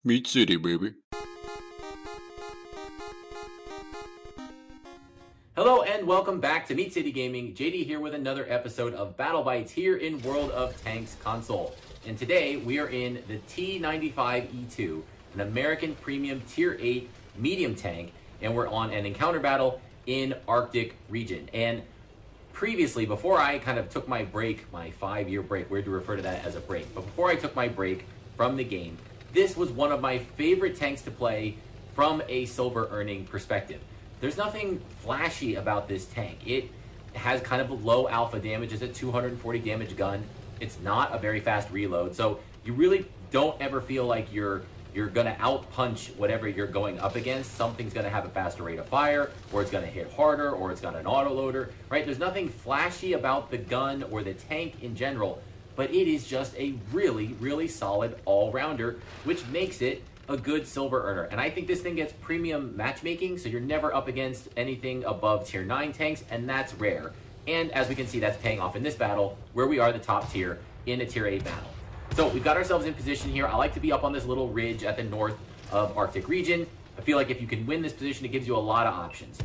Meat City, baby. Hello and welcome back to Meat City Gaming. JD here with another episode of Battle Bites here in World of Tanks console. And today we are in the T95E2, an American premium tier 8 medium tank, and we're on an encounter battle in Arctic region. And previously, before I kind of took my break, my 5-year break, weird to refer to that as a break, but before I took my break from the game, this was one of my favorite tanks to play from a silver earning perspective. There's nothing flashy about this tank. It has kind of a low alpha damage. It's a 240 damage gun. It's not a very fast reload, so you really don't ever feel like you're gonna outpunch whatever you're going up against. Something's gonna have a faster rate of fire, or it's gonna hit harder, or it's got an autoloader, right? There's nothing flashy about the gun or the tank in general, but it is just a really, really solid all-rounder, which makes it a good silver earner. And I think this thing gets premium matchmaking, so you're never up against anything above tier 9 tanks, and that's rare. And as we can see, that's paying off in this battle, where we are the top tier in a tier 8 battle. So we've got ourselves in position here. I like to be up on this little ridge at the north of Arctic region. I feel like if you can win this position, it gives you a lot of options.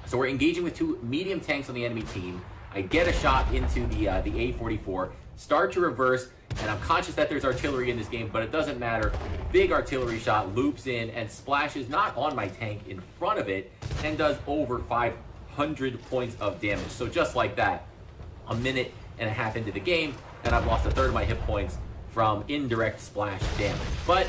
So we're engaging with 2 medium tanks on the enemy team. I get a shot into the A44, start to reverse, and I'm conscious that there's artillery in this game, but it doesn't matter. Big artillery shot loops in and splashes not on my tank, in front of it, and does over 500 points of damage. So just like that, a minute and a half into the game, and I've lost a third of my hit points from indirect splash damage. But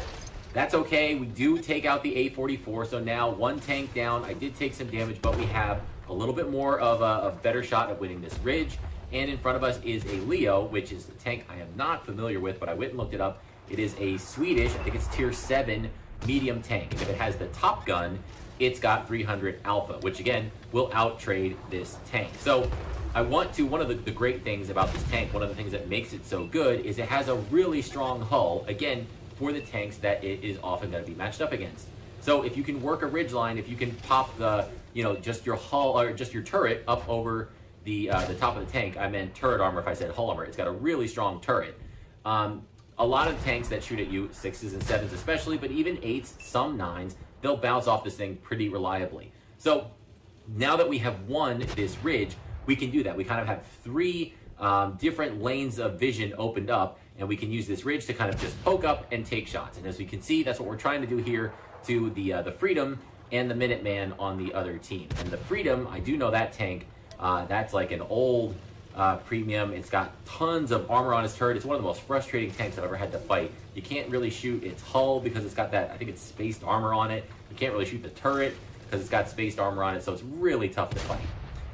that's okay. We do take out the A44, so now 1 tank down. I did take some damage, but we have a little bit more of a better shot at winning this ridge. And in front of us is a Leo, which is a tank I am not familiar with, but I went and looked it up. It is a Swedish, I think it's tier 7 medium tank. And if it has the top gun, it's got 300 alpha, which again, will outtrade this tank. So I want to, one of the great things about this tank, one of the things that makes it so good, is it has a really strong hull, again, for the tanks that it is often going to be matched up against. So if you can work a ridge line, if you can pop the, just your hull, or just your turret up over the top of the tank, I meant turret armor if I said hull armor. It's got a really strong turret. A lot of tanks that shoot at you, 6s and 7s especially, but even 8s, some 9s, they'll bounce off this thing pretty reliably. So now that we have won this ridge, we can do that. We kind of have 3 different lanes of vision opened up, and we can use this ridge to kind of just poke up and take shots. And as we can see, that's what we're trying to do here to the Freedom and the Minuteman on the other team. And the Freedom, I do know that tank. That's like an old premium. It's got tons of armor on its turret. It's one of the most frustrating tanks I've ever had to fight. You can't really shoot its hull because it's got that, I think it's spaced armor on it. You can't really shoot the turret because it's got spaced armor on it, so it's really tough to fight.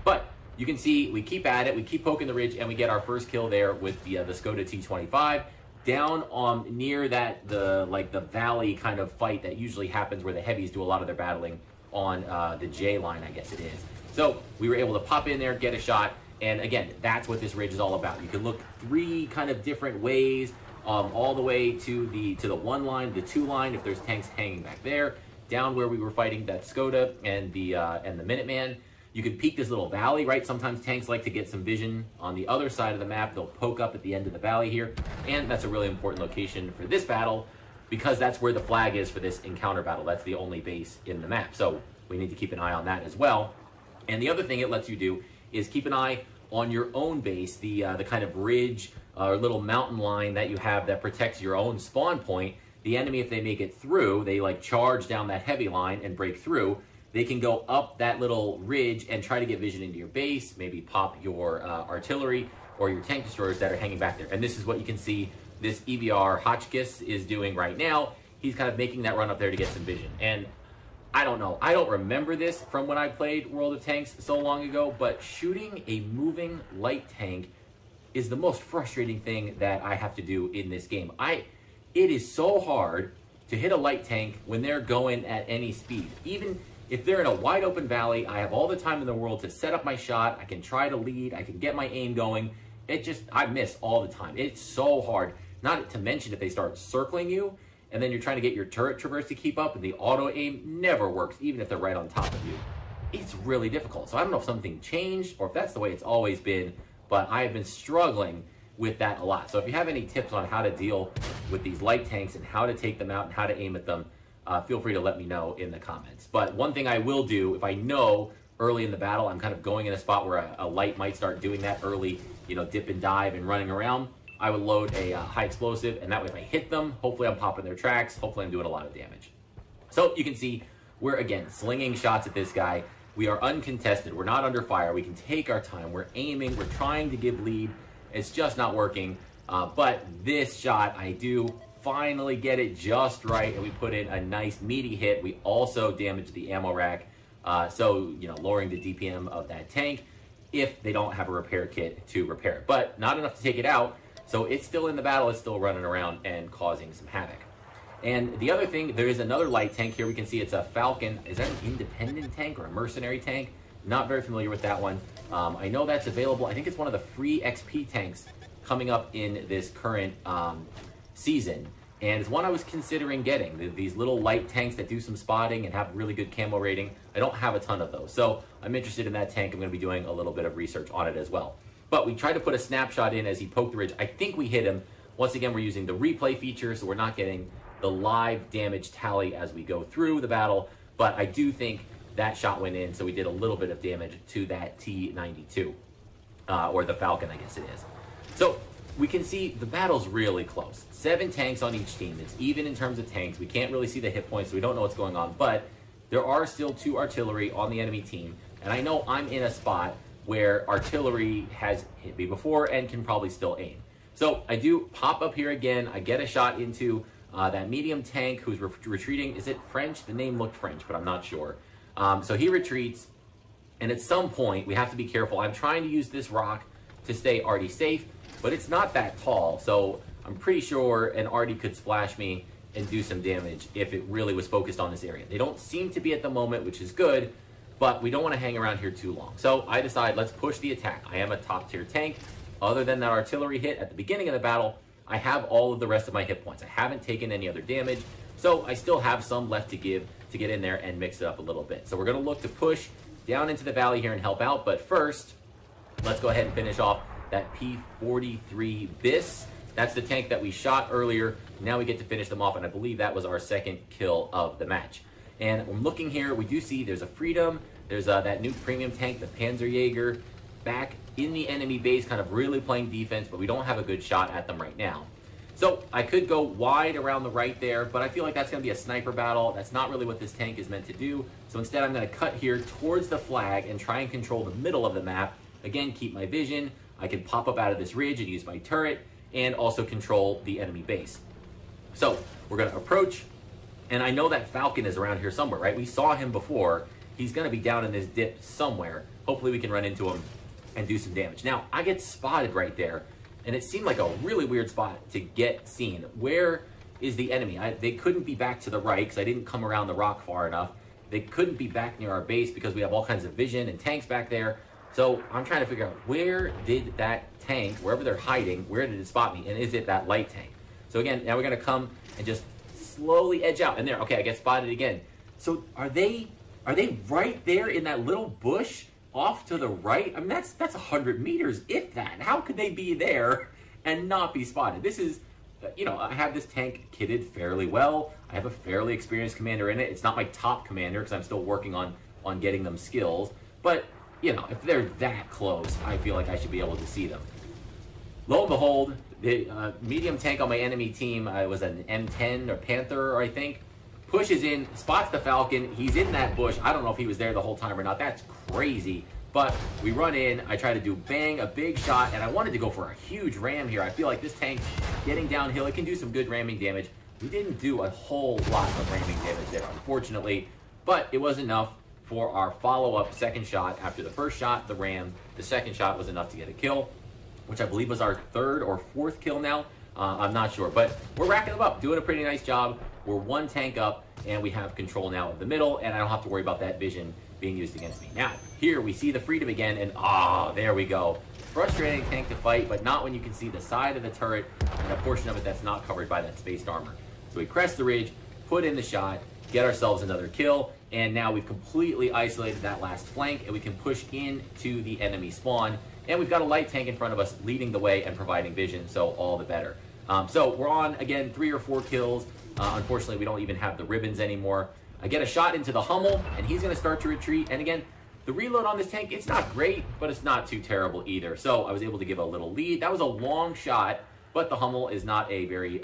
But you can see we keep at it, we keep poking the ridge, and we get our first kill there with the Skoda T25 down near that the valley kind of fight that usually happens where the heavies do a lot of their battling on the J line, I guess it is. So we were able to pop in there, get a shot, and again, that's what this ridge is all about. You can look 3 kind of different ways, all the way to the 1 line, the 2 line, if there's tanks hanging back there, down where we were fighting that Skoda and the Minuteman. You can peek this little valley, right? Sometimes tanks like to get some vision on the other side of the map. They'll poke up at the end of the valley here, and that's a really important location for this battle because that's where the flag is for this encounter battle. That's the only base in the map, so we need to keep an eye on that as well. And the other thing it lets you do is keep an eye on your own base, the kind of ridge or little mountain line that you have that protects your own spawn point. The enemy, if they make it through, they like charge down that heavy line and break through. They can go up that little ridge and try to get vision into your base, maybe pop your artillery or your tank destroyers that are hanging back there. And this is what you can see this EVR Hotchkiss is doing right now. He's kind of making that run up there to get some vision. And I don't know, I don't remember this from when I played World of Tanks so long ago, but shooting a moving light tank is the most frustrating thing that I have to do in this game. It is so hard to hit a light tank when they're going at any speed. Even if they're in a wide open valley, I have all the time in the world to set up my shot. I can try to lead, I can get my aim going. I miss all the time. It's so hard. Not to mention if they start circling you, and then you're trying to get your turret traverse to keep up, and the auto aim never works, even if they're right on top of you. It's really difficult. So I don't know if something changed or if that's the way it's always been, but I have been struggling with that a lot. So if you have any tips on how to deal with these light tanks and how to take them out and how to aim at them, feel free to let me know in the comments. But one thing I will do, if I know early in the battle I'm kind of going in a spot where a light might start doing that early, you know, dip and dive and running around, I would load a high explosive, and that way if I hit them, hopefully I'm popping their tracks, hopefully I'm doing a lot of damage. So you can see we're, again, slinging shots at this guy. We are uncontested. We're not under fire. We can take our time. We're aiming. We're trying to give lead. It's just not working. But this shot, I do finally get it just right, and we put in a nice meaty hit. We also damage the ammo rack, so, you know, lowering the DPM of that tank if they don't have a repair kit to repair it. But not enough to take it out, so it's still in the battle. It's still running around and causing some havoc. And the other thing, there is another light tank here. We can see it's a Falcon. Is that an independent tank or a mercenary tank? Not very familiar with that one. I know that's available. I think it's one of the free XP tanks coming up in this current season. And it's one I was considering getting. These little light tanks that do some spotting and have really good camo rating. I don't have a ton of those. So I'm interested in that tank. I'm going to be doing a little bit of research on it as well. But we tried to put a snapshot in as he poked the ridge. I think we hit him. Once again, we're using the replay feature, so we're not getting the live damage tally as we go through the battle, but I do think that shot went in, so we did a little bit of damage to that T92, or the Falcon, I guess it is. So we can see the battle's really close. 7 tanks on each team. It's even in terms of tanks. We can't really see the hit points, so we don't know what's going on, but there are still 2 artillery on the enemy team, and I know I'm in a spot where artillery has hit me before and can probably still aim. So I do pop up here again. I get a shot into that medium tank who's retreating. Is it French? The name looked French, but I'm not sure. So he retreats, and at some point, we have to be careful. I'm trying to use this rock to stay arty safe, but it's not that tall, so I'm pretty sure an arty could splash me and do some damage if it really was focused on this area. They don't seem to be at the moment, which is good, but we don't want to hang around here too long. So I decide, let's push the attack. I am a top-tier tank. Other than that artillery hit at the beginning of the battle, I have all of the rest of my hit points. I haven't taken any other damage, so I still have some left to give to get in there and mix it up a little bit. So we're going to look to push down into the valley here and help out, but first, let's go ahead and finish off that P43 BIS. That's the tank that we shot earlier. Now we get to finish them off, and I believe that was our second kill of the match. And I'm looking here, we do see there's a Freedom, there's that new premium tank, the Panzerjäger, back in the enemy base, kind of really playing defense, but we don't have a good shot at them right now. So I could go wide around the right there, but I feel like that's going to be a sniper battle. That's not really what this tank is meant to do. So instead, I'm going to cut here towards the flag and try and control the middle of the map. Again, keep my vision. I can pop up out of this ridge and use my turret, and also control the enemy base. So we're going to approach, and I know that Falcon is around here somewhere, right? We saw him before. He's going to be down in this dip somewhere. Hopefully we can run into him and do some damage. Now, I get spotted right there, and it seemed like a really weird spot to get seen. Where is the enemy? They couldn't be back to the right because I didn't come around the rock far enough. They couldn't be back near our base because we have all kinds of vision and tanks back there. So I'm trying to figure out, where did that tank, wherever they're hiding, where did it spot me? And is it that light tank? So again, now we're going to come and just slowly edge out. And there, okay, I get spotted again. So are they right there in that little bush off to the right? I mean, that's 100 meters, if that. How could they be there and not be spotted? This is, you know, I have this tank kitted fairly well. I have a fairly experienced commander in it. It's not my top commander because I'm still working on getting them skills. But, you know, if they're that close, I feel like I should be able to see them. Lo and behold, the medium tank on my enemy team was an M10 or Panther, I think. Pushes in, spots the Falcon. He's in that bush. I don't know if he was there the whole time or not. That's crazy. But we run in. I try to do bang, a big shot, and I wanted to go for a huge ram here. I feel like this tank getting downhill, it can do some good ramming damage. We didn't do a whole lot of ramming damage there, unfortunately, but it was enough for our follow-up second shot. After the first shot, the ram, the second shot was enough to get a kill, which I believe was our 3rd or 4th kill now. I'm not sure, but we're racking them up, doing a pretty nice job. We're 1 tank up, and we have control now of the middle, and I don't have to worry about that vision being used against me. Now, here we see the Freedom again, and there we go. Frustrating tank to fight, but not when you can see the side of the turret and a portion of it that's not covered by that spaced armor. So we crest the ridge, put in the shot, get ourselves another kill, and now we've completely isolated that last flank, and we can push into the enemy spawn And we've got a light tank in front of us leading the way and providing vision, so all the better. So we're on, again, 3 or 4 kills. Unfortunately, we don't even have the ribbons anymore. I get a shot into the Hummel, and he's going to start to retreat. And again, the reload on this tank, it's not great, but it's not too terrible either. So I was able to give a little lead. That was a long shot, but the Hummel is not a very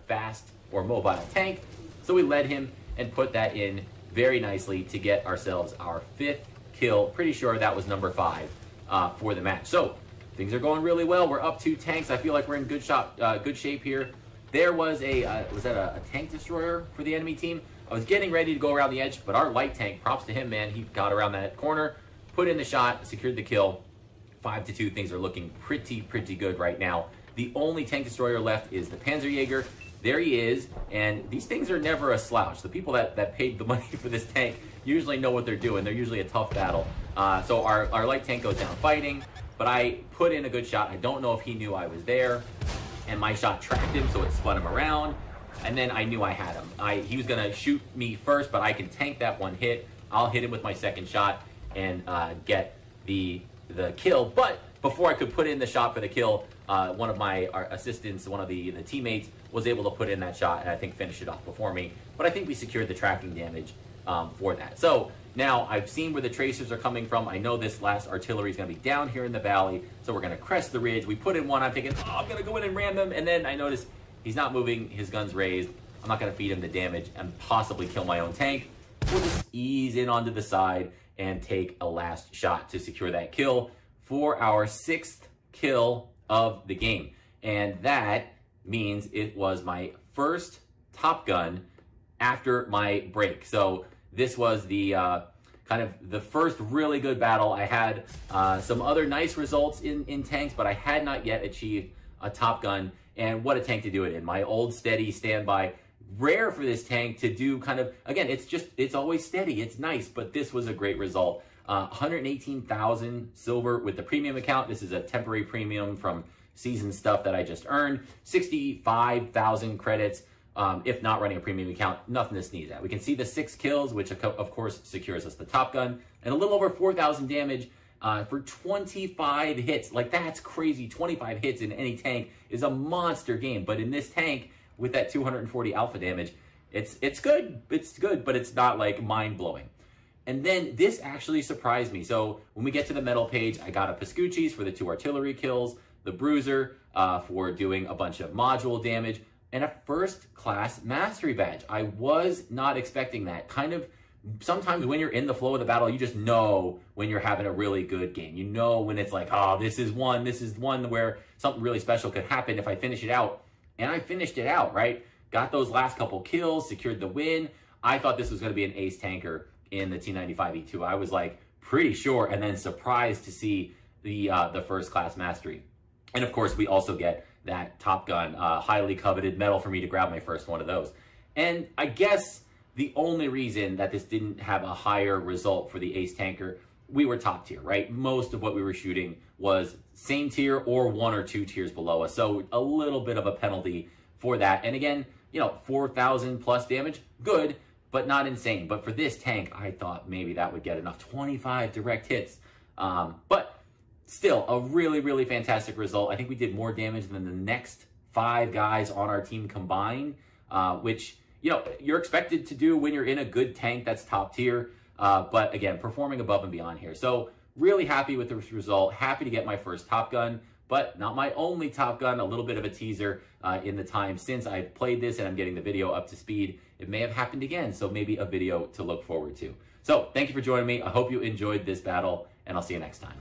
fast or mobile tank. So we led him and put that in very nicely to get ourselves our 5th kill. Pretty sure that was number 5 for the match. So things are going really well. We're up 2 tanks. I feel like we're in good shape here. There was was that a tank destroyer for the enemy team? I was getting ready to go around the edge, but our light tank, props to him, man. He got around that corner, put in the shot, secured the kill. 5-2, things are looking pretty good right now. The only tank destroyer left is the Panzerjäger. There he is, and these things are never a slouch. The people that paid the money for this tank usually know what they're doing. They're usually a tough battle. So our light tank goes down fighting, but I put in a good shot. I don't know if he knew I was there, and my shot tracked him, so it spun him around, and then I knew I had him. He was gonna shoot me first, but I can tank that one hit. I'll hit him with my second shot and get the kill. But before I could put in the shot for the kill, one of our assistants, one of the teammates, was able to put in that shot and I think finish it off before me. But I think we secured the tracking damage for that. So now I've seen where the tracers are coming from. I know this last artillery is going to be down here in the valley, so we're going to crest the ridge. We put in one. I'm thinking, oh, I'm going to go in and ram them, and then I notice he's not moving. His gun's raised. I'm not going to feed him the damage and possibly kill my own tank. We'll just ease in onto the side and take a last shot to secure that kill for our 6th kill of the game. And that means it was my first Top Gun after my break. So this was the kind of the first really good battle. I had some other nice results in tanks, but I had not yet achieved a Top Gun. And what a tank to do it in. My old steady standby. Rare for this tank to do kind of, again, it's always steady. It's nice, but this was a great result. 118,000 silver with the premium account. This is a temporary premium from season stuff that I just earned. 65,000 credits. If not running a premium account, nothing to sneeze at. We can see the 6 kills, which of course secures us the Top Gun, and a little over 4,000 damage for 25 hits. Like, that's crazy. 25 hits in any tank is a monster game, but in this tank with that 240 alpha damage, it's good. It's good, but it's not like mind-blowing. And then this actually surprised me. So when we get to the medal page, I got a Pascucci's for the 2 artillery kills, the Bruiser for doing a bunch of module damage, and a first class mastery badge. I was not expecting that. Kind of, sometimes when you're in the flow of the battle, you just know when you're having a really good game. You know when it's like, oh, this is one where something really special could happen if I finish it out. And I finished it out, right? Got those last couple kills, secured the win. I thought this was gonna be an ace tanker in the T95E2. I was like pretty sure, and then surprised to see the first class mastery. And of course, we also get that Top Gun, highly coveted medal for me to grab my first one of those. And I guess the only reason that this didn't have a higher result for the ace tanker, we were top tier, right? Most of what we were shooting was same tier or 1 or 2 tiers below us. So a little bit of a penalty for that. And again, you know, 4,000 plus damage, good, but not insane. But for this tank, I thought maybe that would get enough. 25 direct hits. But still, a really fantastic result. I think we did more damage than the next 5 guys on our team combined, which, you know, you're expected to do when you're in a good tank that's top tier. But again, performing above and beyond here. So really happy with this result. Happy to get my first Top Gun, but not my only Top Gun. A little bit of a teaser in the time since I've played this and I'm getting the video up to speed. It may have happened again, so maybe a video to look forward to. So thank you for joining me. I hope you enjoyed this battle, and I'll see you next time.